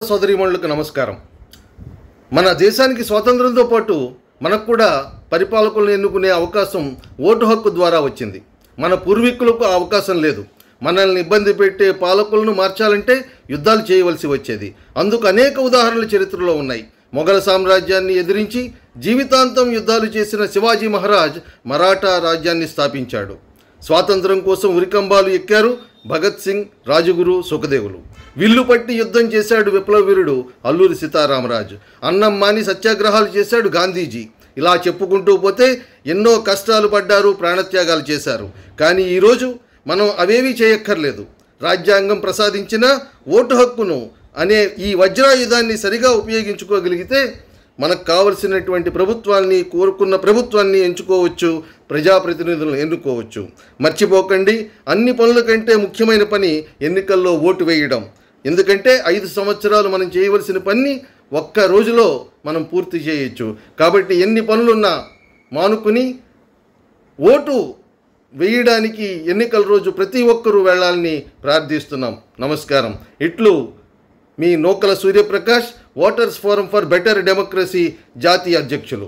సోదరీమణులకు నమస్కారం. మన దేశానికి స్వాతంత్రంతో పాటు మనకు కూడా పరిపాలకులను ఎన్నుకునే అవకాశం ఓటు హక్కు ద్వారా వచ్చింది. మన పూర్వీకులకు ఆ అవకాశం లేదు. మనల్ని ఇబ్బంది పెట్టే పాలకులను మార్చాలంటే యుద్ధాలు చేయవలసి వచ్చేది. అందుకు అనేక ఉదాహరణలు చరిత్రలో ఉన్నాయి. మొఘల్ సామ్రాజ్యాన్ని ఎదిరించి జీవితాంతం యుద్ధాలు చేసిన శివాజీ మహారాజ్ మరాఠా రాజ్యాన్ని స్థాపించాడు. స్వాతంత్రం కోసం ఉరికంబాలు ఎక్కారు భగత్ సింగ్, రాజగురు, సుఖదేవులు. విల్లు పట్టి యుద్ధం చేశాడు విప్లవ వీరుడు అల్లూరి సీతారామరాజు. అన్నం మాని సత్యాగ్రహాలు చేశాడు గాంధీజీ. ఇలా చెప్పుకుంటూ పోతే ఎన్నో కష్టాలు పడ్డారు, ప్రాణత్యాగాలు చేశారు. కానీ ఈరోజు మనం అవేవీ చేయక్కర్లేదు. రాజ్యాంగం ప్రసాదించిన ఓటు హక్కును అనే ఈ వజ్రాయుధాన్ని సరిగా ఉపయోగించుకోగలిగితే మనకు కావలసినటువంటి ప్రభుత్వాన్ని, కోరుకున్న ప్రభుత్వాన్ని ఎంచుకోవచ్చు, ప్రజాప్రతినిధులను ఎన్నుకోవచ్చు. మర్చిపోకండి, అన్ని పనుల కంటే ముఖ్యమైన పని ఎన్నికల్లో ఓటు వేయడం. ఎందుకంటే 5 సంవత్సరాలు మనం చేయవలసిన పని ఒక్క రోజులో మనం పూర్తి చేయొచ్చు. కాబట్టి ఎన్ని పనులున్నా మానుకుని ఓటు వేయడానికి ఎన్నికల రోజు ప్రతి ఒక్కరూ వెళ్ళాలని ప్రార్థిస్తున్నాం. నమస్కారం. ఇట్లు మీ Nukala Suryaprakash, voters forum for better democracy జాతీయ అధ్యక్షులు.